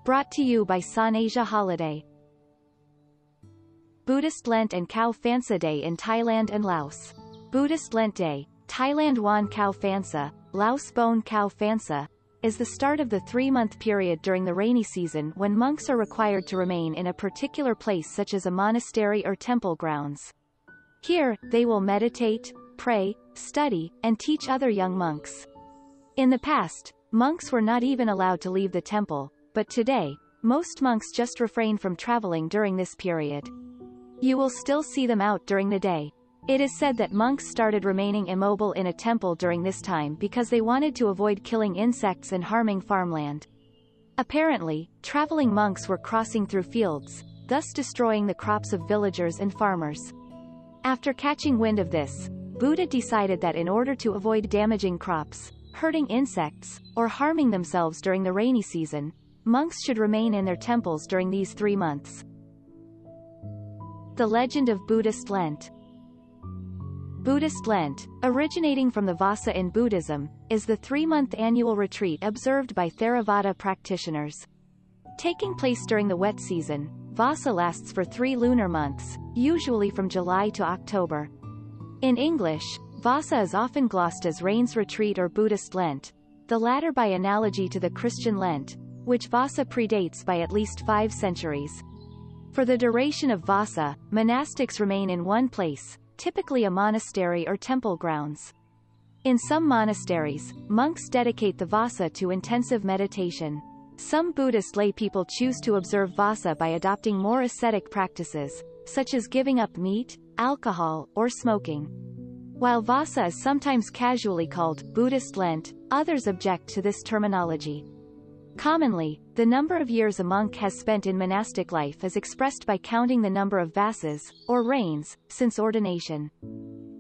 Brought to you by Sonasia Holiday. Buddhist Lent and Khao Phansa Day in Thailand and Laos. Buddhist Lent Day, Thailand Wan Khao Phansa, Laos Boun Khao Phansa, is the start of the 3-month period during the rainy season when monks are required to remain in a particular place such as a monastery or temple grounds. Here, they will meditate, pray, study, and teach other young monks. In the past, monks were not even allowed to leave the temple, but today, most monks just refrain from traveling during this period. You will still see them out during the day. It is said that monks started remaining immobile in a temple during this time because they wanted to avoid killing insects and harming farmland. Apparently, traveling monks were crossing through fields, thus destroying the crops of villagers and farmers. After catching wind of this, Buddha decided that in order to avoid damaging crops, hurting insects, or harming themselves during the rainy season, monks should remain in their temples during these 3 months. The legend of Buddhist Lent. Buddhist Lent, originating from the Vasa in Buddhism, is the 3-month annual retreat observed by Theravada practitioners. Taking place during the wet season, Vasa lasts for 3 lunar months, usually from July to October. In English, Vasa is often glossed as Rain's Retreat or Buddhist Lent, the latter by analogy to the Christian Lent, which Vasa predates by at least 5 centuries. For the duration of Vasa, monastics remain in one place, typically a monastery or temple grounds. In some monasteries, monks dedicate the Vasa to intensive meditation. Some Buddhist lay people choose to observe Vasa by adopting more ascetic practices, such as giving up meat, alcohol, or smoking. While Vasa is sometimes casually called Buddhist Lent, others object to this terminology. Commonly, the number of years a monk has spent in monastic life is expressed by counting the number of vasas, or rains, since ordination.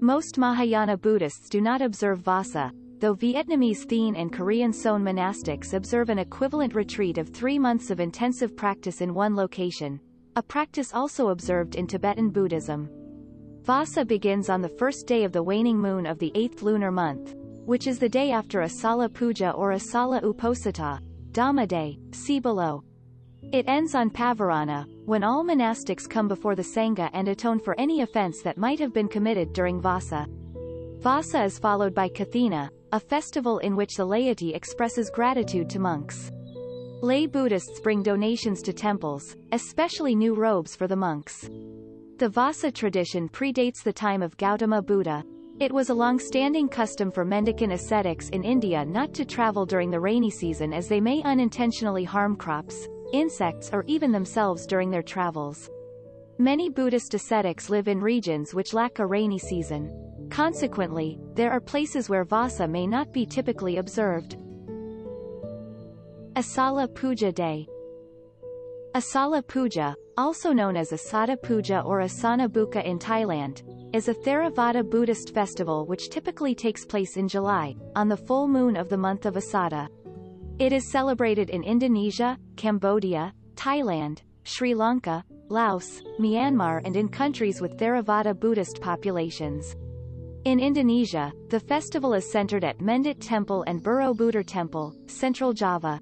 Most Mahayana Buddhists do not observe Vasa, though Vietnamese Thien and Korean Son monastics observe an equivalent retreat of 3 months of intensive practice in one location, a practice also observed in Tibetan Buddhism. Vasa begins on the first day of the waning moon of the 8th lunar month, which is the day after Asala Puja or Asala Uposatha, Dhamma Day, see below. It ends on Pavarana, when all monastics come before the Sangha and atone for any offense that might have been committed during Vasa. Vasa is followed by Kathina, a festival in which the laity expresses gratitude to monks. Lay Buddhists bring donations to temples, especially new robes for the monks. The Vasa tradition predates the time of Gautama Buddha. It was a long-standing custom for mendicant ascetics in India not to travel during the rainy season as they may unintentionally harm crops, insects or even themselves during their travels. Many Buddhist ascetics live in regions which lack a rainy season. Consequently, there are places where Vasa may not be typically observed. Asala Puja Day. Asala Puja, also known as Asada Puja or Asana Buka in Thailand, is a Theravada Buddhist festival which typically takes place in July, on the full moon of the month of Asada. It is celebrated in Indonesia, Cambodia, Thailand, Sri Lanka, Laos, Myanmar and in countries with Theravada Buddhist populations. In Indonesia, the festival is centered at Mendut Temple and Borobudur Temple, Central Java.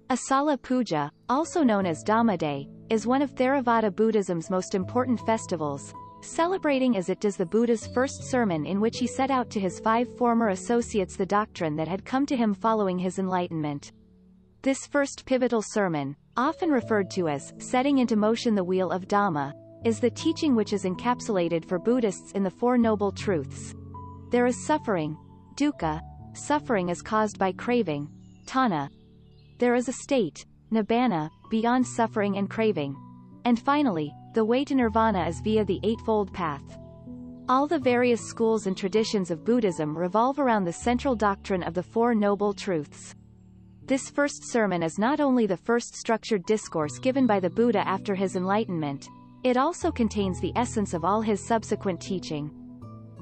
Asala Puja, also known as Dhamma Day, is one of Theravada Buddhism's most important festivals, celebrating as it does the Buddha's first sermon in which he set out to his 5 former associates the doctrine that had come to him following his enlightenment. This first pivotal sermon, often referred to as setting into motion the wheel of Dhamma, is the teaching which is encapsulated for Buddhists in the 4 Noble Truths. There is suffering, dukkha, suffering is caused by craving, tanha. There is a state, nibbana, beyond suffering and craving. And finally, the way to nirvana is via the Eightfold Path. All the various schools and traditions of Buddhism revolve around the central doctrine of the 4 Noble Truths. This first sermon is not only the first structured discourse given by the Buddha after his enlightenment, it also contains the essence of all his subsequent teaching.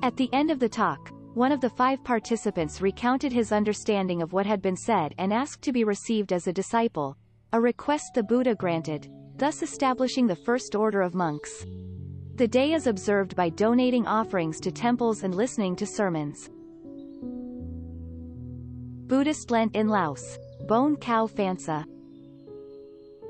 At the end of the talk, one of the 5 participants recounted his understanding of what had been said and asked to be received as a disciple, a request the Buddha granted, thus establishing the first order of monks. The day is observed by donating offerings to temples and listening to sermons. Buddhist Lent in Laos, Boun Khao Phansa.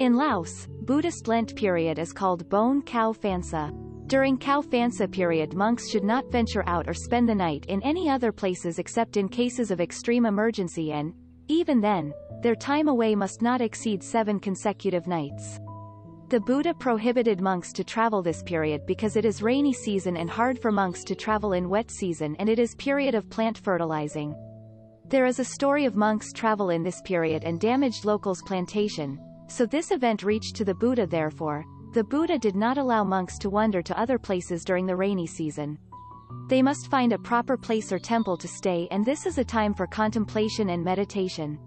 In Laos, Buddhist Lent period is called Boun Khao Phansa. During Khao Phansa period, monks should not venture out or spend the night in any other places except in cases of extreme emergency, and, even then, their time away must not exceed 7 consecutive nights. The Buddha prohibited monks to travel this period because it is rainy season and hard for monks to travel in wet season, and it is period of plant fertilizing. There is a story of monks travel in this period and damaged locals' plantation, so this event reached to the Buddha. Therefore, the Buddha did not allow monks to wander to other places during the rainy season. They must find a proper place or temple to stay, and this is a time for contemplation and meditation.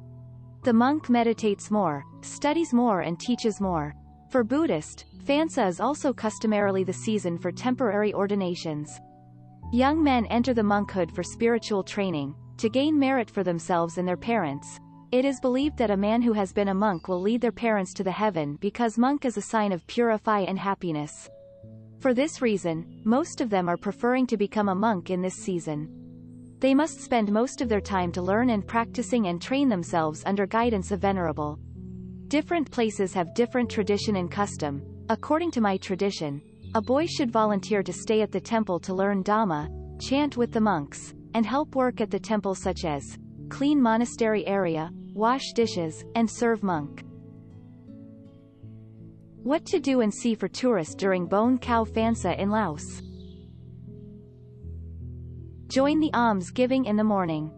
The monk meditates more, studies more, and teaches more. For Buddhist, Phansa is also customarily the season for temporary ordinations. Young men enter the monkhood for spiritual training, to gain merit for themselves and their parents. It is believed that a man who has been a monk will lead their parents to the heaven, because monk is a sign of purify and happiness. For this reason, most of them are preferring to become a monk in this season. They must spend most of their time to learn and practicing and train themselves under guidance of Venerable. Different places have different tradition and custom. According to my tradition, a boy should volunteer to stay at the temple to learn Dhamma, chant with the monks, and help work at the temple, such as clean monastery area, wash dishes, and serve monk. What to do and see for tourists during Boun Khao Phansa in Laos. Join the alms giving in the morning.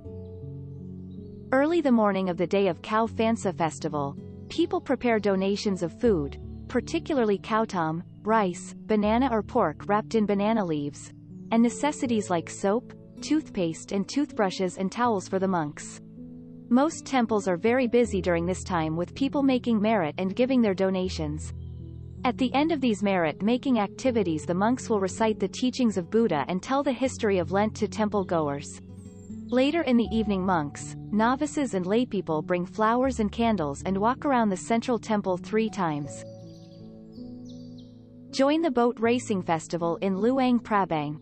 Early the morning of the day of Khao Phansa festival, people prepare donations of food, particularly khao, rice, banana or pork wrapped in banana leaves, and necessities like soap, toothpaste and toothbrushes and towels for the monks. Most temples are very busy during this time with people making merit and giving their donations. At the end of these merit-making activities, the monks will recite the teachings of Buddha and tell the history of Lent to temple goers. Later in the evening, monks, novices and laypeople bring flowers and candles and walk around the central temple 3 times. Join the boat racing festival in Luang Prabang.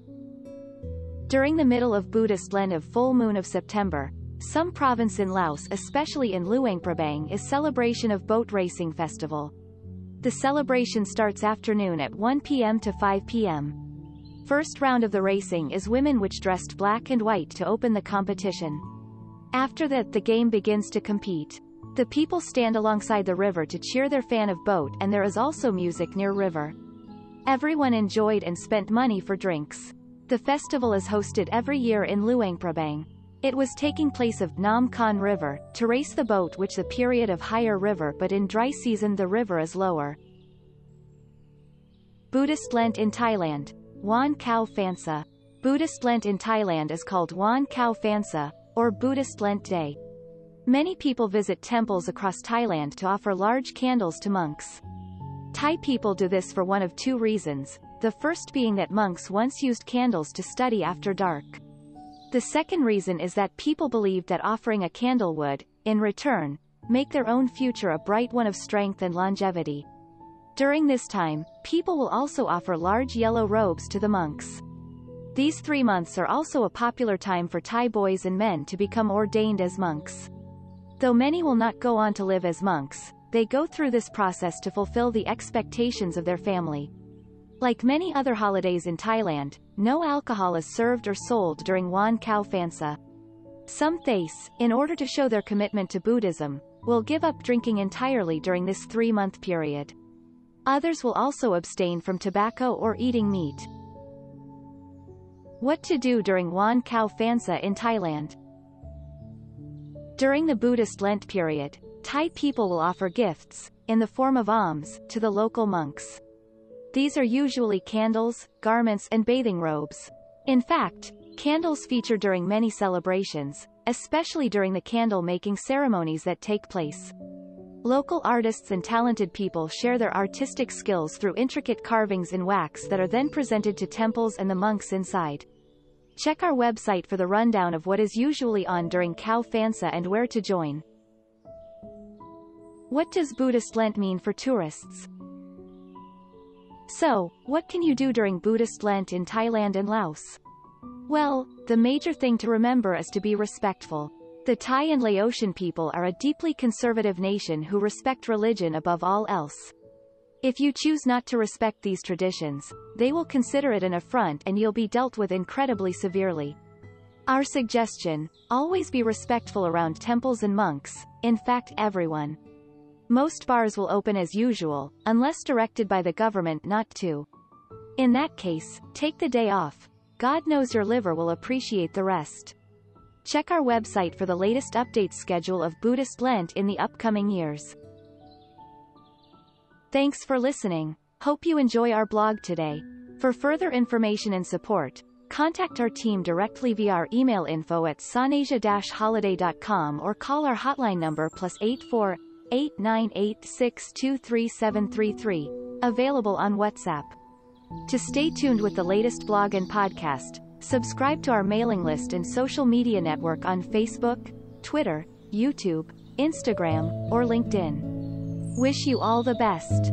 During the middle of Buddhist Lent of full moon of September, some province in Laos, especially in Luang Prabang, is celebration of boat racing festival. The celebration starts afternoon at 1 p.m. to 5 p.m. First round of the racing is women which dressed black and white to open the competition. After that, the game begins to compete. The people stand alongside the river to cheer their fan of boat, and there is also music near river. Everyone enjoyed and spent money for drinks. The festival is hosted every year in Luang Prabang. It was taking place of Nam Khan River, to race the boat, which the period of higher river, but in dry season the river is lower. Buddhist Lent in Thailand. Wan Khao Phansa. Buddhist Lent in Thailand is called Wan Khao Phansa, or Buddhist Lent Day. Many people visit temples across Thailand to offer large candles to monks. Thai people do this for one of 2 reasons, the first being that monks once used candles to study after dark. The second reason is that people believed that offering a candle would, in return, make their own future a bright one of strength and longevity. During this time, people will also offer large yellow robes to the monks. These 3 months are also a popular time for Thai boys and men to become ordained as monks. Though many will not go on to live as monks, they go through this process to fulfill the expectations of their family. Like many other holidays in Thailand, no alcohol is served or sold during Wan Khao Phansa. Some Thais, in order to show their commitment to Buddhism, will give up drinking entirely during this 3-month period. Others will also abstain from tobacco or eating meat. What to do during Wan Khao Phansa in Thailand. During the Buddhist Lent period, Thai people will offer gifts, in the form of alms, to the local monks. These are usually candles, garments and bathing robes. In fact, candles feature during many celebrations, especially during the candle-making ceremonies that take place. Local artists and talented people share their artistic skills through intricate carvings in wax that are then presented to temples and the monks inside. Check our website for the rundown of what is usually on during Khao Phansa and where to join. What does Buddhist Lent mean for tourists? So, what can you do during Buddhist Lent in Thailand and Laos? Well, the major thing to remember is to be respectful. The Thai and Laotian people are a deeply conservative nation who respect religion above all else. If you choose not to respect these traditions, they will consider it an affront and you'll be dealt with incredibly severely. Our suggestion: always be respectful around temples and monks, in fact everyone. Most bars will open as usual, unless directed by the government not to. In that case, take the day off. God knows your liver will appreciate the rest. Check our website for the latest updates schedule of Buddhist Lent in the upcoming years. Thanks for listening. Hope you enjoy our blog today. For further information and support, contact our team directly via our email info@sonasia-holiday.com or call our hotline number +84 898 623 available on WhatsApp. To stay tuned with the latest blog and podcast, subscribe to our mailing list and social media network on Facebook, Twitter, YouTube, Instagram, or LinkedIn. Wish you all the best.